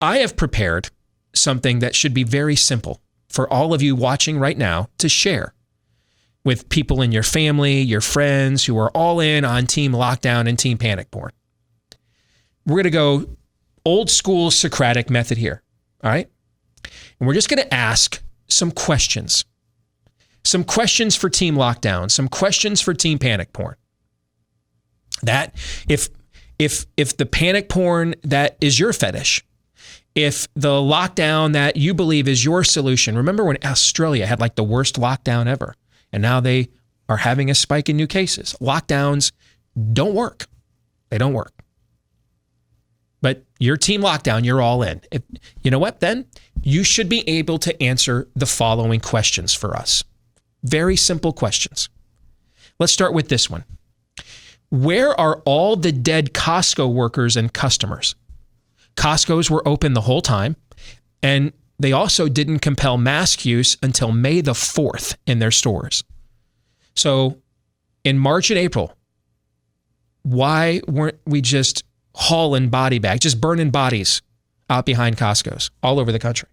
I have prepared something that should be very simple for all of you watching right now to share with people in your family, your friends who are all in on Team Lockdown and Team Panic Porn. We're going to go old school Socratic method here, all right? And we're just going to ask some questions. Some questions for Team Lockdown, some questions for Team Panic Porn. That if the panic porn that is your fetish, if the lockdown that you believe is your solution, remember when Australia had like the worst lockdown ever, and now they are having a spike in new cases. Lockdowns don't work. They don't work. But your Team Lockdown, you're all in. You know what, then? You should be able to answer the following questions for us. Very simple questions. Let's start with this one. Where are all the dead Costco workers and customers? Costco's were open the whole time, and they also didn't compel mask use until May the 4th in their stores. So in March and April, why weren't we just hauling body bags, just burning bodies out behind Costco's all over the country?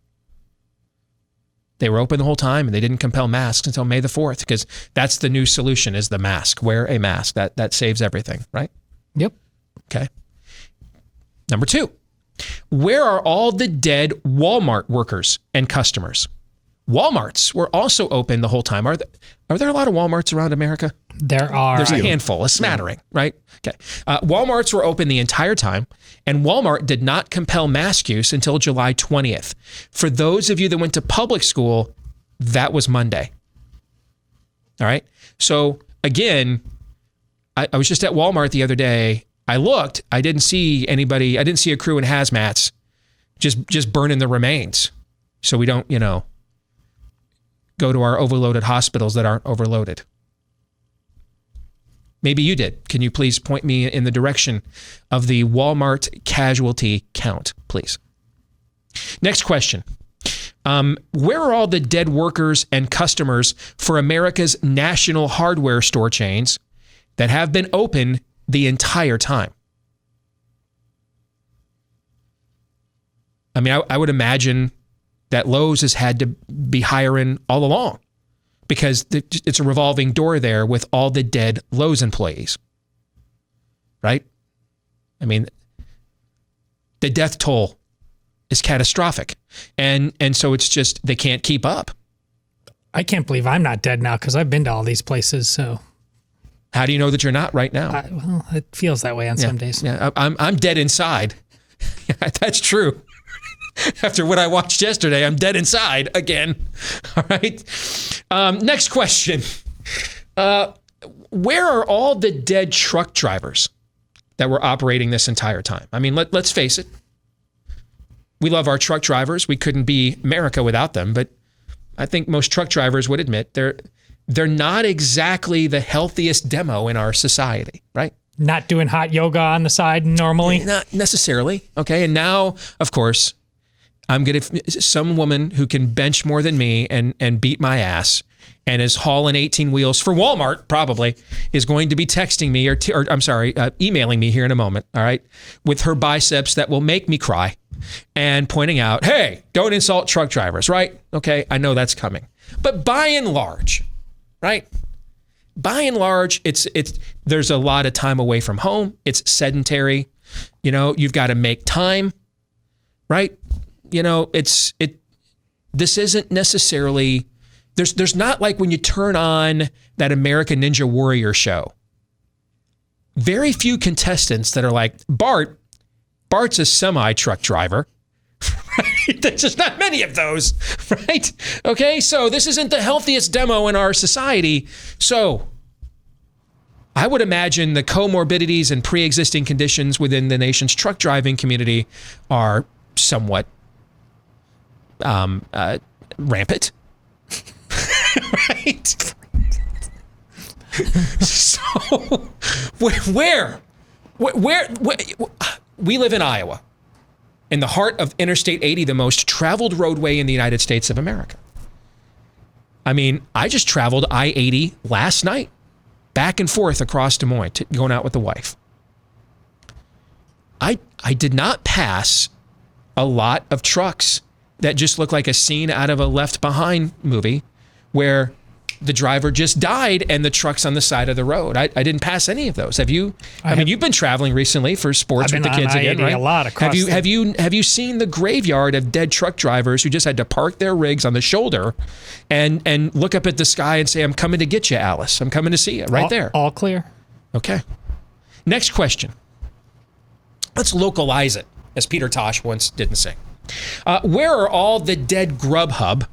They were open the whole time, and they didn't compel masks until May the 4th, because that's the new solution, is the mask. Wear a mask. That saves everything, right? Yep. Okay. Number 2, where are all the dead Walmart workers and customers? Walmarts were also open the whole time. Are there a lot of Walmarts around America? There are. There's a handful, a smattering, right? Okay. Walmarts were open the entire time, and Walmart did not compel mask use until July 20th. For those of you that went to public school, that was Monday. All right. So again, I was just at Walmart the other day. I looked, I didn't see anybody, I didn't see a crew in hazmats just burning the remains. So we don't, go to our overloaded hospitals that aren't overloaded. Maybe you did. Can you please point me in the direction of the Walmart casualty count, please? Next question. Where are all the dead workers and customers for America's national hardware store chains that have been open the entire time? I mean, I would imagine that Lowe's has had to be hiring all along, because it's a revolving door there with all the dead Lowe's employees, right? I mean, the death toll is catastrophic. And so it's just, they can't keep up. I can't believe I'm not dead now, because I've been to all these places, so. How do you know that you're not right now? Well, it feels that way on some days. Yeah, I'm dead inside. That's true. After what I watched yesterday, I'm dead inside again. All right. Next question. Where are all the dead truck drivers that were operating this entire time? I mean, let's face it. We love our truck drivers. We couldn't be America without them. But I think most truck drivers would admit they're not exactly the healthiest demo in our society, right? Not doing hot yoga on the side normally? Not necessarily. Okay. And now, of course, some woman who can bench more than me and beat my ass and is hauling 18 wheels for Walmart probably is going to be texting me emailing me here in a moment, all right, with her biceps that will make me cry and pointing out, hey, don't insult truck drivers, right? Okay, I know that's coming. But by and large, right? By and large, there's a lot of time away from home. It's sedentary. You've got to make time, right? This isn't necessarily, there's not like when you turn on that American Ninja Warrior show. Very few contestants that are like, Bart's a semi-truck driver. Right? There's just not many of those, right? Okay, so this isn't the healthiest demo in our society. So I would imagine the comorbidities and pre-existing conditions within the nation's truck driving community are somewhat rampant, right? So where we live in Iowa, in the heart of Interstate 80, the most traveled roadway in the United States of America. I mean, I just traveled I-80 last night, back and forth across Des Moines, going out with the wife. I did not pass a lot of trucks that just look like a scene out of a Left Behind movie where the driver just died and the truck's on the side of the road. I didn't pass any of those. Have you? I mean, you've been traveling recently for sports with the kids again, right? A lot across have you seen the graveyard of dead truck drivers who just had to park their rigs on the shoulder and look up at the sky and say, "I'm coming to get you, Alice. I'm coming to see you." Right there. All clear. Okay. Next question. Let's localize it, as Peter Tosh once didn't say. Where are all the dead Grubhub,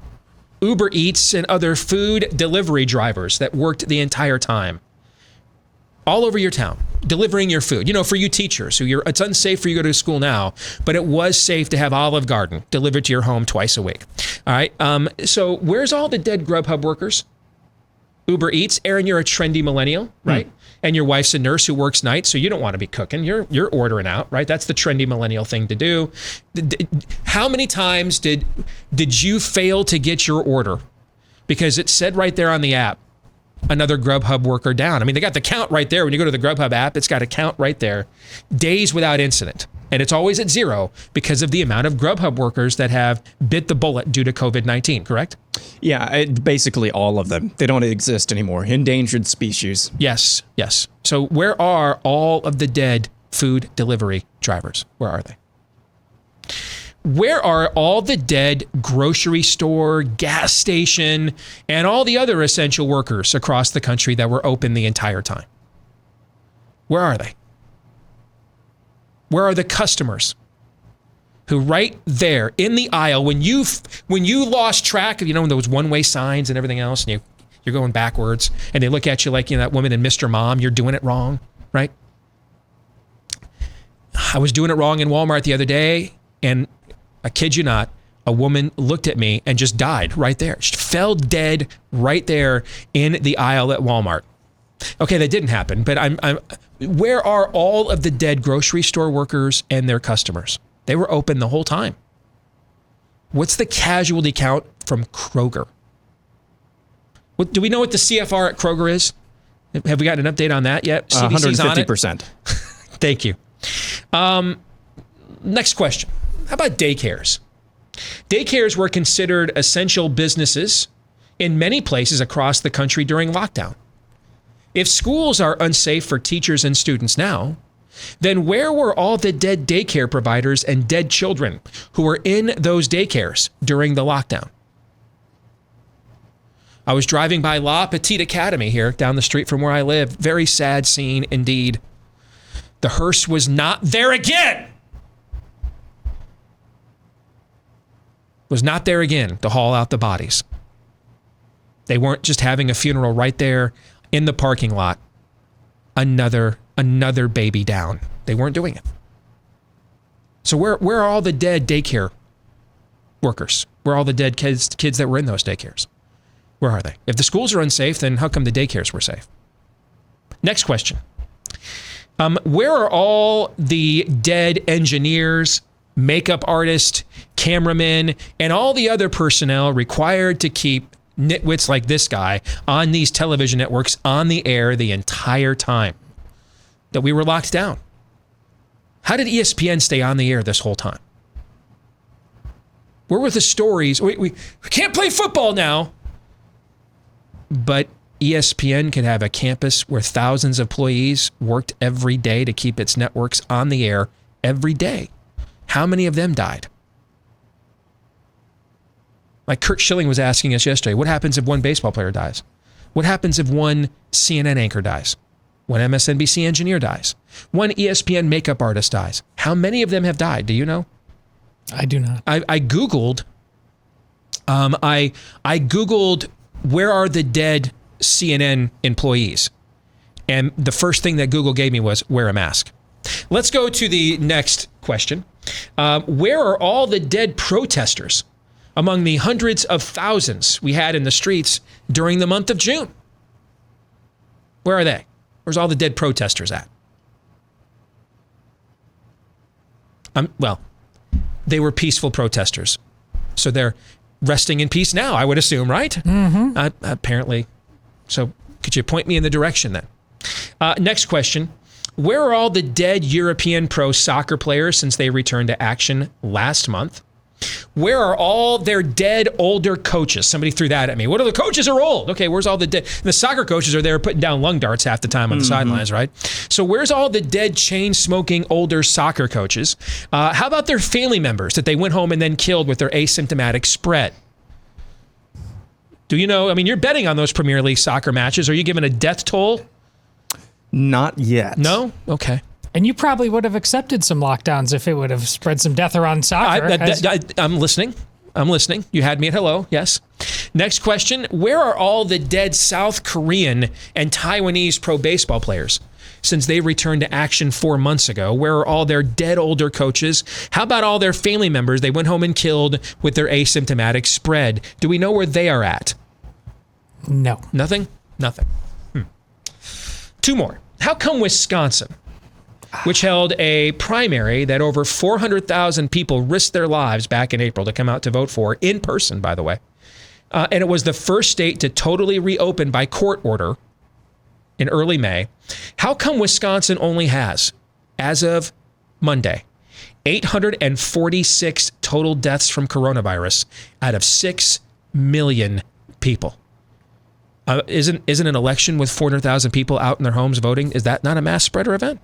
Uber Eats, and other food delivery drivers that worked the entire time? All over your town, delivering your food. You know, for you teachers, it's unsafe for you to go to school now, but it was safe to have Olive Garden delivered to your home twice a week. All right. So where's all the dead Grubhub workers? Uber Eats. Aaron, you're a trendy millennial, right? And your wife's a nurse who works nights, so you don't want to be cooking. You're ordering out, right? That's the trendy millennial thing to do. How many times did you fail to get your order because it said right there on the app, another Grubhub worker down? I mean, they got the count right there. When you go to the Grubhub app, it's got a count right there. Days without incident. And it's always at 0 because of the amount of Grubhub workers that have bit the bullet due to COVID-19, correct? Yeah, basically all of them. They don't exist anymore. Endangered species. Yes. So where are all of the dead food delivery drivers? Where are they? Where are all the dead grocery store, gas station, and all the other essential workers across the country that were open the entire time? Where are they? Where are the customers who right there in the aisle, when you lost track of, when there was one-way signs and everything else, and you're going backwards, and they look at you like, that woman in Mr. Mom, you're doing it wrong, right? I was doing it wrong in Walmart the other day, and I kid you not, a woman looked at me and just died right there. She fell dead right there in the aisle at Walmart. Okay, that didn't happen, but where are all of the dead grocery store workers and their customers? They were open the whole time. What's the casualty count from Kroger? Do we know what the CFR at Kroger is? Have we gotten an update on that yet? CDC's 150%. Thank you. Next question. How about daycares? Daycares were considered essential businesses in many places across the country during lockdown. If schools are unsafe for teachers and students now, then where were all the dead daycare providers and dead children who were in those daycares during the lockdown? I was driving by La Petite Academy here down the street from where I live. Very sad scene indeed. The hearse was not there again. Was not there again to haul out the bodies. They weren't just having a funeral right there in the parking lot. Another baby down. They weren't doing it. So where are all the dead daycare workers? Where are all the dead kids that were in those daycares? Where are they? If the schools are unsafe, then how come the daycares were safe? Next question. Where are all the dead engineers, makeup artists, cameramen, and all the other personnel required to keep nitwits like this guy on these television networks on the air the entire time that we were locked down? How did ESPN stay on the air this whole time? Where were the stories? We can't play football now. But ESPN could have a campus where thousands of employees worked every day to keep its networks on the air every day. How many of them died? Like Kurt Schilling was asking us yesterday, what happens if one baseball player dies? What happens if one CNN anchor dies? One MSNBC engineer dies? One ESPN makeup artist dies? How many of them have died? Do you know? I do not. I Googled, I Googled, where are the dead CNN employees? And the first thing that Google gave me was wear a mask. Let's go to the next question. Where are all the dead protesters among the hundreds of thousands we had in the streets during the month of June? Where are they? Where's all the dead protesters at? Well, they were peaceful protesters. So they're resting in peace now, I would assume, right? Mm-hmm. Apparently. So could you point me in the direction then? Next question. Where are all the dead European pro soccer players since they returned to action last month? Where are all their dead older coaches? Somebody threw that at me. What are the coaches are old? Okay, where's all the dead? The soccer coaches are there putting down lung darts half the time on the sidelines, right? So where's all the dead chain-smoking older soccer coaches? How about their family members that they went home and then killed with their asymptomatic spread? Do you know? I mean, you're betting on those Premier League soccer matches. Are you giving a death toll? Not yet. No? Okay. And you probably would have accepted some lockdowns if it would have spread some death around soccer. I'm listening. I'm listening. You had me at hello. Yes. Next question. Where are all the dead South Korean and Taiwanese pro baseball players since they returned to action 4 months ago? Where are all their dead older coaches? How about all their family members they went home and killed with their asymptomatic spread? Do we know where they are at? No. Nothing? Nothing. 2 more. How come Wisconsin, which held a primary that over 400,000 people risked their lives back in April to come out to vote for, in person, by the way, and it was the first state to totally reopen by court order in early May, how come Wisconsin only has, as of Monday, 846 total deaths from coronavirus out of 6 million people? Isn't an election with 400,000 people out in their homes voting, is that not a mass spreader event?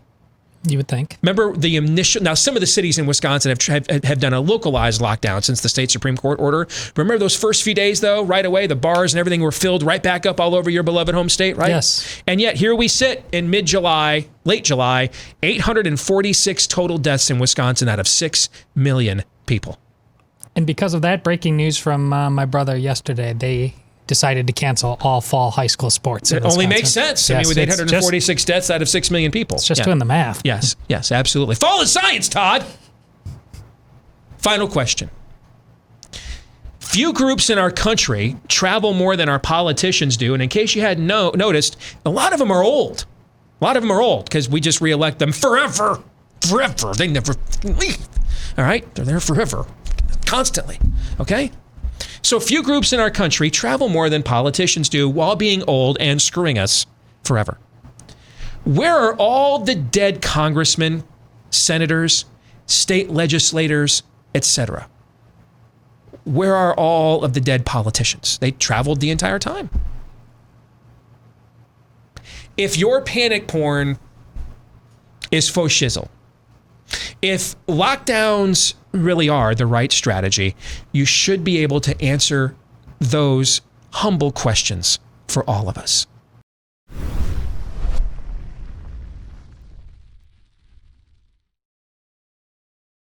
You would think. Remember the initial, now some of the cities in Wisconsin have done a localized lockdown since the state Supreme Court order. Remember those first few days though, right away, the bars and everything were filled right back up all over your beloved home state, right? Yes. And yet here we sit in mid-July, late July, 846 total deaths in Wisconsin out of 6 million people. And because of that, breaking news from my brother yesterday, they decided to cancel all fall high school sports. It only makes sense. Yes, I mean, with 846 deaths out of 6 million people. It's just doing the math. Yes, absolutely. Fall is science, Todd. Final question. Few groups in our country travel more than our politicians do. And in case you hadn't noticed, a lot of them are old. A lot of them are old because we just reelect them forever. Forever. They never leave. All right? They're there forever. Constantly. Okay? So few groups in our country travel more than politicians do while being old and screwing us forever. Where are all the dead congressmen, senators, state legislators, etc.? Where are all of the dead politicians? They traveled the entire time. If your panic porn is faux shizzle, if lockdowns really are the right strategy, you should be able to answer those humble questions for all of us.